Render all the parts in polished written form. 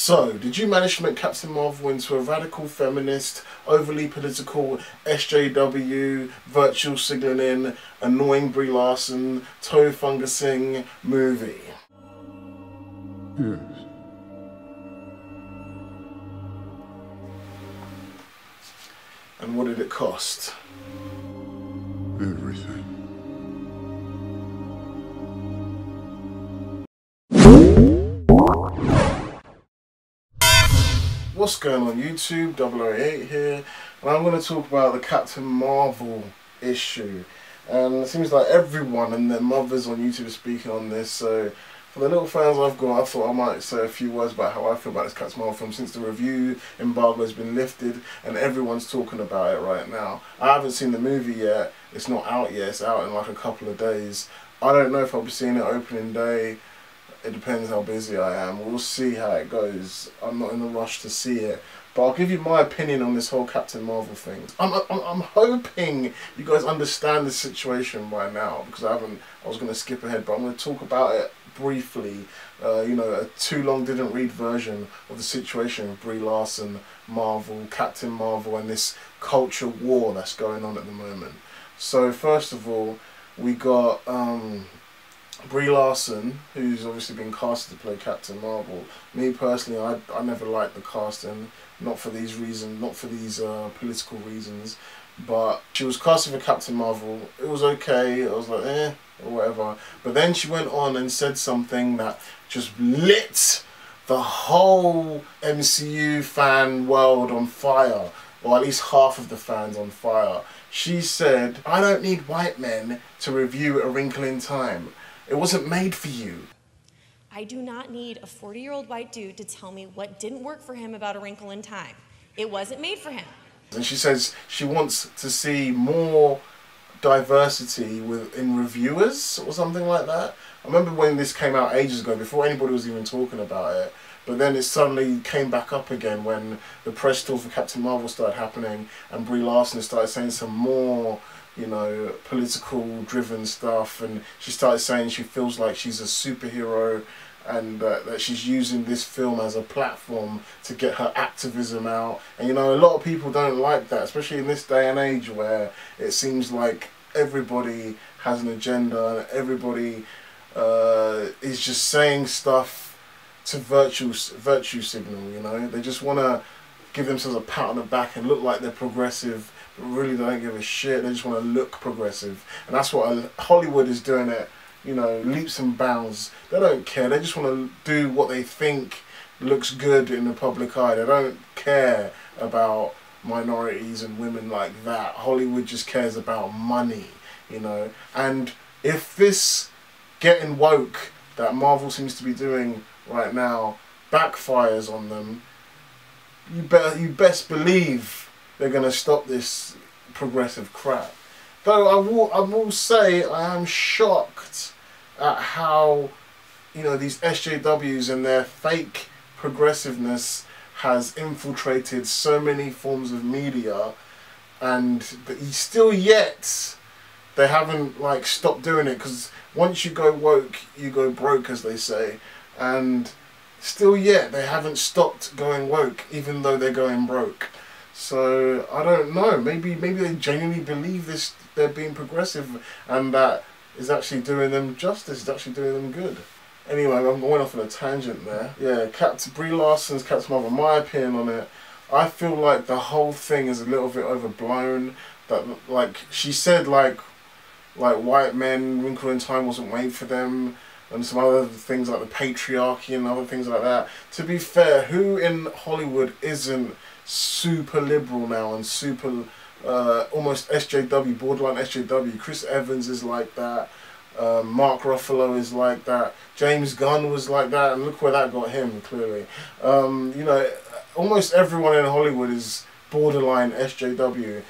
So, did you manage to make Captain Marvel into a radical feminist, overly political SJW, virtual signaling, annoying Brie Larson, toe fungusing movie? Yes. And what did it cost? Everything. What's going on YouTube? 008 here, and I'm going to talk about the Captain Marvel issue. And it seems like everyone and their mothers on YouTube are speaking on this, so for the little fans I've got, I thought I might say a few words about how I feel about this Captain Marvel film since the review embargo has been lifted and everyone's talking about it right now. I haven't seen the movie yet, it's not out yet, it's out in like a couple of days. I don't know if I'll be seeing it opening day. It depends how busy I am. We'll see how it goes. I'm not in a rush to see it. But I'll give you my opinion on this whole Captain Marvel thing. I'm hoping you guys understand the situation by now, because I was going to skip ahead, but I'm going to talk about it briefly. You know, a too long didn't read version of the situation of Brie Larson, Marvel, Captain Marvel, and this culture war that's going on at the moment. So first of all, we got Brie Larson, who's obviously been casted to play Captain Marvel. Me personally, I never liked the casting, not for these reasons, not for these political reasons, but she was casted for Captain Marvel. It was okay, I was like, or whatever. But then she went on and said something that just lit the whole MCU fan world on fire, or at least half of the fans on fire. She said, "I don't need white men to review A Wrinkle in Time. It wasn't made for you." I do not need a 40-year-old white dude to tell me what didn't work for him about A Wrinkle in Time. It wasn't made for him. And she says she wants to see more diversity in reviewers or something like that. I remember when this came out ages ago, before anybody was even talking about it, but then it suddenly came back up again when the press tour for Captain Marvel started happening and Brie Larson started saying some more, you know, political driven stuff, and she started saying she feels like she's a superhero and that she's using this film as a platform to get her activism out. And you know, a lot of people don't like that, especially in this day and age where it seems like everybody has an agenda and everybody is just saying stuff to virtue signal, you know. They just want to give themselves a pat on the back and look like they're progressive, but really they don't give a shit. They just want to look progressive, and that's what Hollywood is doing it, you know, leaps and bounds. They don't care. They just want to do what they think looks good in the public eye. They don't care about minorities and women like that. Hollywood just cares about money, you know. And if this getting woke that Marvel seems to be doing right now backfires on them, you best believe they're going to stop this progressive crap. Though I will say I am shocked at how, you know, these SJWs and their fake progressiveness has infiltrated so many forms of media, and still yet they haven't like stopped doing it, because once you go woke, you go broke, as they say, and still yet they haven't stopped going woke, even though they're going broke. So I don't know, maybe they genuinely believe this, they're being progressive, and that is actually doing them justice, it's actually doing them good. Anyway, I'm going off on a tangent there. Yeah, Brie Larson's Captain Marvel, my opinion on it, I feel like the whole thing is a little bit overblown. That, like, she said like white men, Wrinkle in Time wasn't made for them, and some other things like the patriarchy and other things like that. To be fair, who in Hollywood isn't super liberal now and super almost SJW, borderline SJW? Chris Evans is like that. Mark Ruffalo is like that. James Gunn was like that, and look where that got him, clearly. You know, almost everyone in Hollywood is borderline SJW.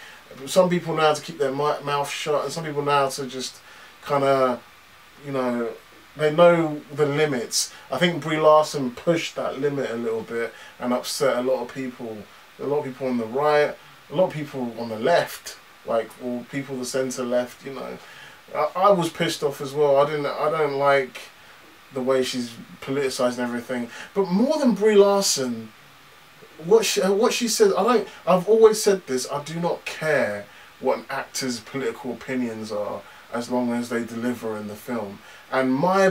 Some people know how to keep their mouth shut, and some people know how to just kind of, you know, they know the limits. I think Brie Larson pushed that limit a little bit and upset a lot of people. A lot of people on the right, a lot of people on the left, like, or people the centre left, you know. I was pissed off as well. I don't like the way she's politicised and everything. But more than Brie Larson, what she said, I've always said this, I do not care what an actor's political opinions are, as long as they deliver in the film. And my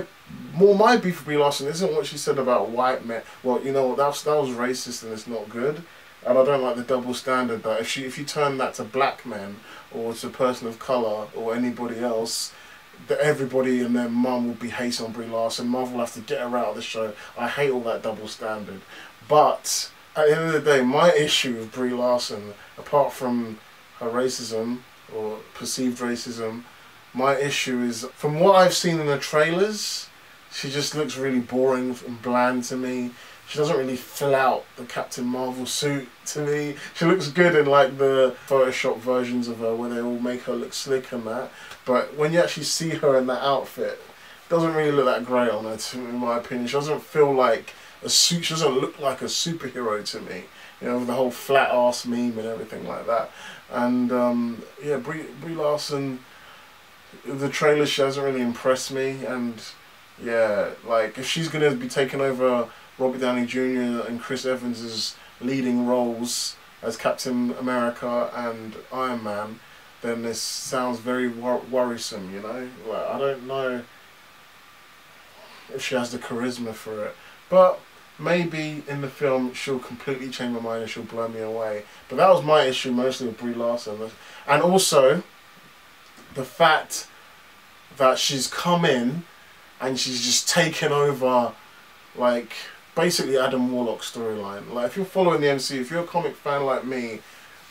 beef with Brie Larson isn't what she said about white men. Well, you know, that was racist and it's not good. And I don't like the double standard that if you turn that to black men or to a person of colour or anybody else, that everybody and their mum will be hating on Brie Larson. Marvel will have to get her out of the show. I hate all that double standard. But at the end of the day, my issue with Brie Larson, apart from her racism or perceived racism, my issue is, from what I've seen in the trailers, she just looks really boring and bland to me. She doesn't really fill out the Captain Marvel suit to me. She looks good in like the Photoshop versions of her where they all make her look slick and that. But when you actually see her in that outfit, it doesn't really look that great on her, in my opinion. She doesn't feel like a suit. She doesn't look like a superhero to me. You know, with the whole flat ass meme and everything like that. And yeah, Brie Larson, the trailer, she hasn't really impressed me. And yeah, like if she's gonna be taking over Robert Downey Jr. and Chris Evans' leading roles as Captain America and Iron Man, then this sounds very worrisome, you know? Like, I don't know if she has the charisma for it. But maybe in the film she'll completely change my mind and she'll blow me away. But that was my issue mostly with Brie Larson. And also, the fact that she's come in and she's just taken over, like, basically Adam Warlock's storyline. Like, if you're following the MCU, if you're a comic fan like me,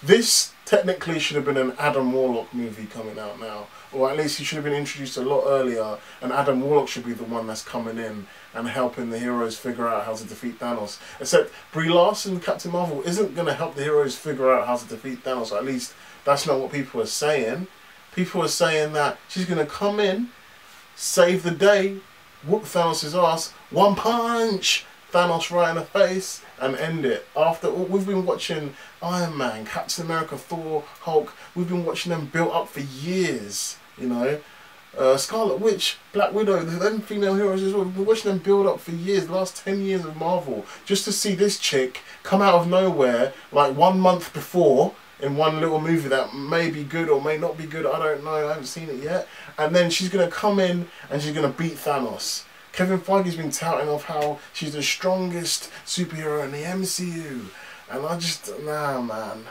this technically should have been an Adam Warlock movie coming out now. Or at least he should have been introduced a lot earlier, and Adam Warlock should be the one that's coming in and helping the heroes figure out how to defeat Thanos. Except Brie Larson, Captain Marvel, isn't going to help the heroes figure out how to defeat Thanos. Or at least that's not what people are saying. People are saying that she's going to come in, save the day, whoop Thanos' ass, one punch Thanos right in the face, and end it. After all, we've been watching Iron Man, Captain America, Thor, Hulk, we've been watching them built up for years, you know. Scarlet Witch, Black Widow, them female heroes as well, we've been watching them build up for years, the last 10 years of Marvel, just to see this chick come out of nowhere, like 1 month before, in one little movie that may be good or may not be good, I don't know, I haven't seen it yet, and then she's going to come in and she's going to beat Thanos. Kevin Feige's been touting off how she's the strongest superhero in the MCU. And I just, nah, man.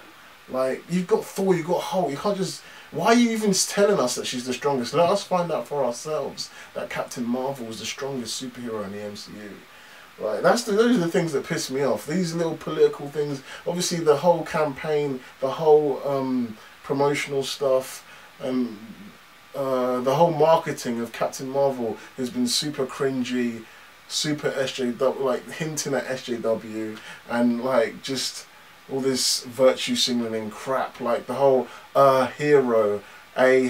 Like, you've got Thor, you've got Hulk, you can't just... Why are you even telling us that she's the strongest? Let us find out for ourselves that Captain Marvel is the strongest superhero in the MCU. Like, those are the things that piss me off. These little political things. Obviously, the whole campaign, the whole promotional stuff, the whole marketing of Captain Marvel has been super cringy, super SJW, like hinting at SJW, and like just all this virtue signaling crap, like the whole hero, a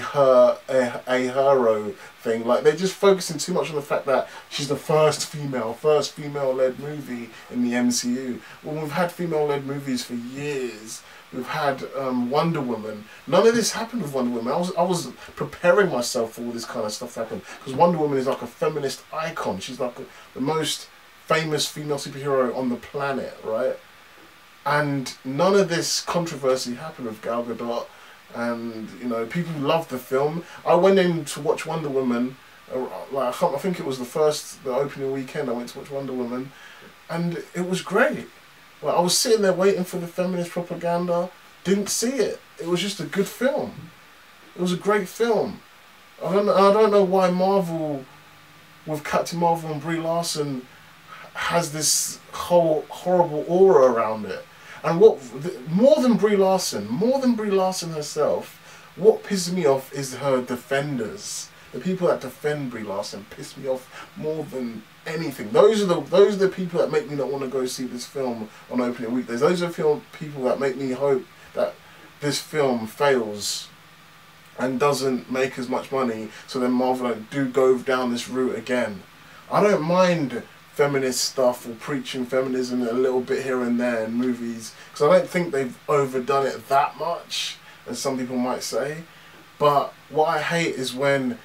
hero thing. Like, they're just focusing too much on the fact that she's the first female-led movie in the MCU. Well, we've had female-led movies for years. We've had Wonder Woman. None of this happened with Wonder Woman. I was preparing myself for all this kind of stuff to happen, because Wonder Woman is like a feminist icon. She's like the most famous female superhero on the planet, right? And none of this controversy happened with Gal Gadot. And, you know, people loved the film. I went in to watch Wonder Woman. Like, I think it was the opening weekend I went to watch Wonder Woman. And it was great. Well, I was sitting there waiting for the feminist propaganda, didn't see it. It was just a good film. It was a great film. I don't know why Marvel, with Captain Marvel and Brie Larson, has this whole horrible aura around it. And more than Brie Larson herself, what pisses me off is her defenders. The people that defend Brie Larson piss me off more than anything. Those are the people that make me not want to go see this film on opening weekdays. Those are the people that make me hope that this film fails and doesn't make as much money, so then Marvel do go down this route again. I don't mind feminist stuff or preaching feminism a little bit here and there in movies, because I don't think they've overdone it that much, as some people might say. But what I hate is when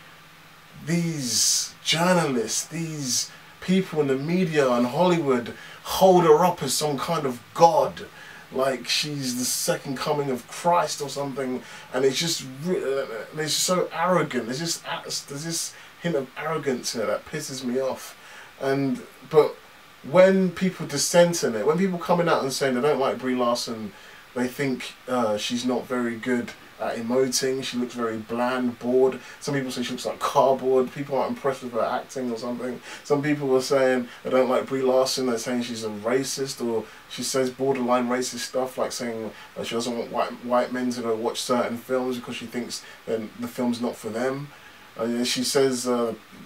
these journalists, these people in the media and Hollywood hold her up as some kind of god, like she's the second coming of Christ or something, and it's just it's so arrogant. There's this hint of arrogance in it that pisses me off. But when people dissent in it, when people coming out and saying they don't like Brie Larson, they think she's not very good at emoting, she looks very bland, bored. Some people say she looks like cardboard. People aren't impressed with her acting or something. Some people are saying they don't like Brie Larson, they're saying she's a racist, or she says borderline racist stuff, like saying she doesn't want white men to go watch certain films because she thinks then the film's not for them. She says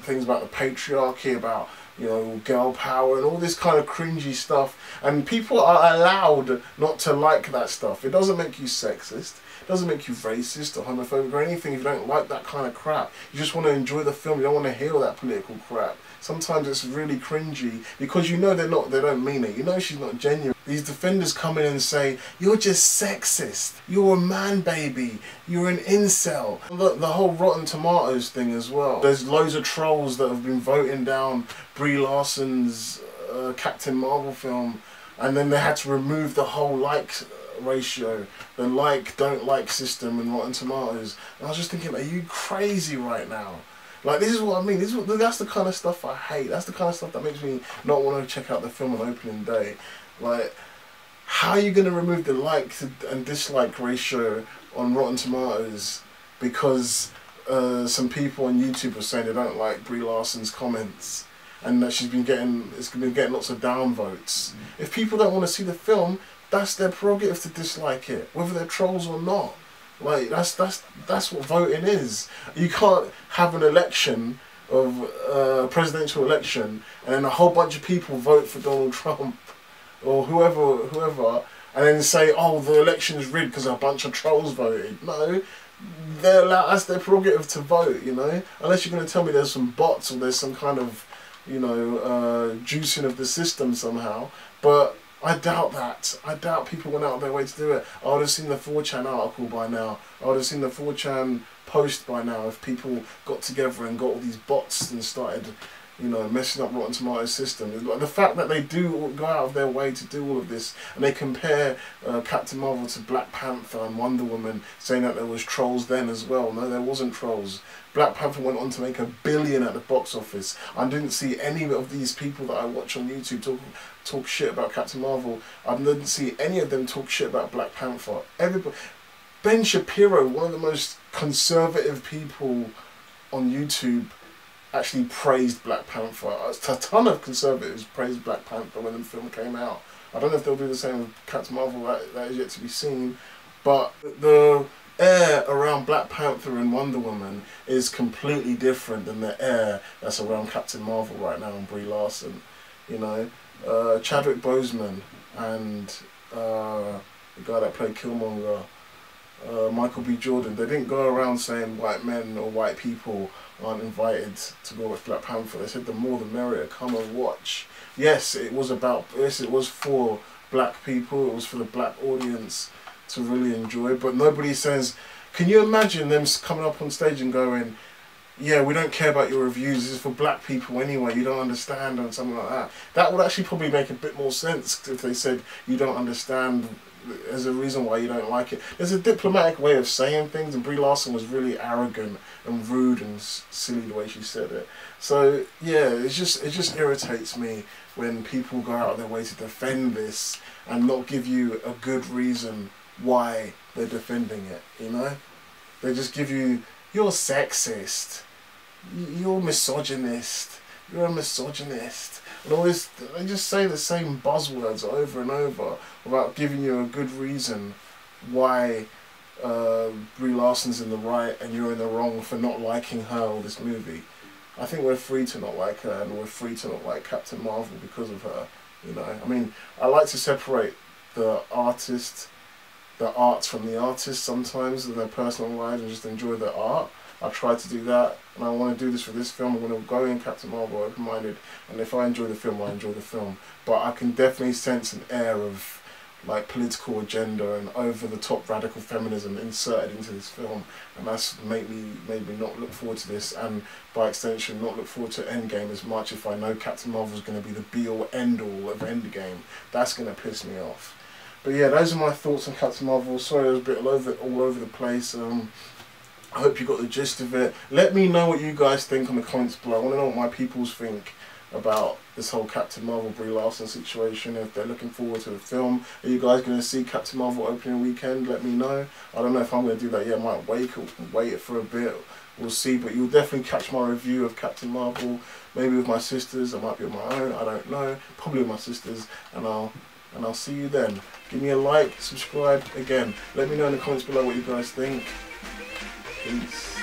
things about the patriarchy, about, you know, girl power and all this kind of cringy stuff, and people are allowed not to like that stuff. It doesn't make you sexist, it doesn't make you racist or homophobic or anything if you don't like that kind of crap. You just want to enjoy the film, you don't want to hear all that political crap. Sometimes it's really cringy because you know they don't mean it. You know she's not genuine. These defenders come in and say, you're just sexist, you're a man baby, you're an incel. The whole Rotten Tomatoes thing as well. There's loads of trolls that have been voting down Brie Larson's Captain Marvel film, and then they had to remove the whole like ratio, the don't like system in Rotten Tomatoes. And I was just thinking, are you crazy right now? Like, this is what I mean. That's the kind of stuff I hate. That's the kind of stuff that makes me not want to check out the film on opening day. Like, how are you going to remove the like and dislike ratio on Rotten Tomatoes because some people on YouTube are saying they don't like Brie Larson's comments and that it's been getting lots of downvotes? If people don't want to see the film, that's their prerogative to dislike it, whether they're trolls or not. Like, that's what voting is. You can't have an election of a presidential election and then a whole bunch of people vote for Donald Trump or whoever, and then say, oh, the election's rigged because a bunch of trolls voted. No, they're allowed, that's their prerogative to vote, you know? Unless you're going to tell me there's some bots or there's some kind of, you know, juicing of the system somehow. But I doubt that. I doubt people went out of their way to do it. I would have seen the 4chan article by now. I would have seen the 4chan post by now if people got together and got all these bots and started, you know, messing up Rotten Tomatoes system. Like, the fact that they do go out of their way to do all of this, and they compare Captain Marvel to Black Panther and Wonder Woman, saying that there was trolls then as well. No, there wasn't trolls. Black Panther went on to make $1 billion at the box office. I didn't see any of these people that I watch on YouTube talk shit about Captain Marvel. I didn't see any of them talk shit about Black Panther. Everybody, Ben Shapiro, one of the most conservative people on YouTube, actually praised Black Panther. A ton of conservatives praised Black Panther when the film came out. I don't know if they'll do the same with Captain Marvel, that is yet to be seen. But the air around Black Panther and Wonder Woman is completely different than the air that's around Captain Marvel right now and Brie Larson. You know, Chadwick Boseman and the guy that played Killmonger, Michael B. Jordan, they didn't go around saying white men or white people aren't invited to go watch Black Panther. They said the more the merrier, come and watch. Yes, it was for black people, it was for the black audience to really enjoy, but nobody says, can you imagine them coming up on stage and going, yeah, we don't care about your reviews, this is for black people anyway, you don't understand, and something like that. That would actually probably make a bit more sense if they said, you don't understand, there's a reason why you don't like it. There's a diplomatic way of saying things, and Brie Larson was really arrogant and rude and silly the way she said it. So yeah, it just irritates me when people go out of their way to defend this and not give you a good reason why they're defending it, you know? They just give you, you're sexist, you're misogynist, you're a misogynist, and all this. They just say the same buzzwords over and over without giving you a good reason why Brie Larson's in the right and you're in the wrong for not liking her or this movie. I think we're free to not like her, and we're free to not like Captain Marvel because of her, you know? I mean, I like to separate the art from the artist sometimes in their personal lives and just enjoy the art. I try to do that, and I want to do this for this film. I'm going to go in Captain Marvel open-minded, and if I enjoy the film, I enjoy the film. But I can definitely sense an air of like political agenda and over the top radical feminism inserted into this film, and that's made me not look forward to this, and by extension not look forward to Endgame as much if I know Captain Marvel is going to be the be all end all of Endgame. That's going to piss me off. But yeah, those are my thoughts on Captain Marvel. Sorry, it was a bit all over the place. I hope you got the gist of it. Let me know what you guys think in the comments below. I want to know what my peoples think about this whole Captain Marvel Brie Larson situation, if they're looking forward to the film. Are you guys going to see Captain Marvel opening weekend? Let me know. I don't know if I'm going to do that yet. I might wait it for a bit. We'll see, but you'll definitely catch my review of Captain Marvel, maybe with my sisters. I might be on my own, I don't know. Probably with my sisters, and I'll see you then. Give me a like, subscribe again. Let me know in the comments below what you guys think. Peace.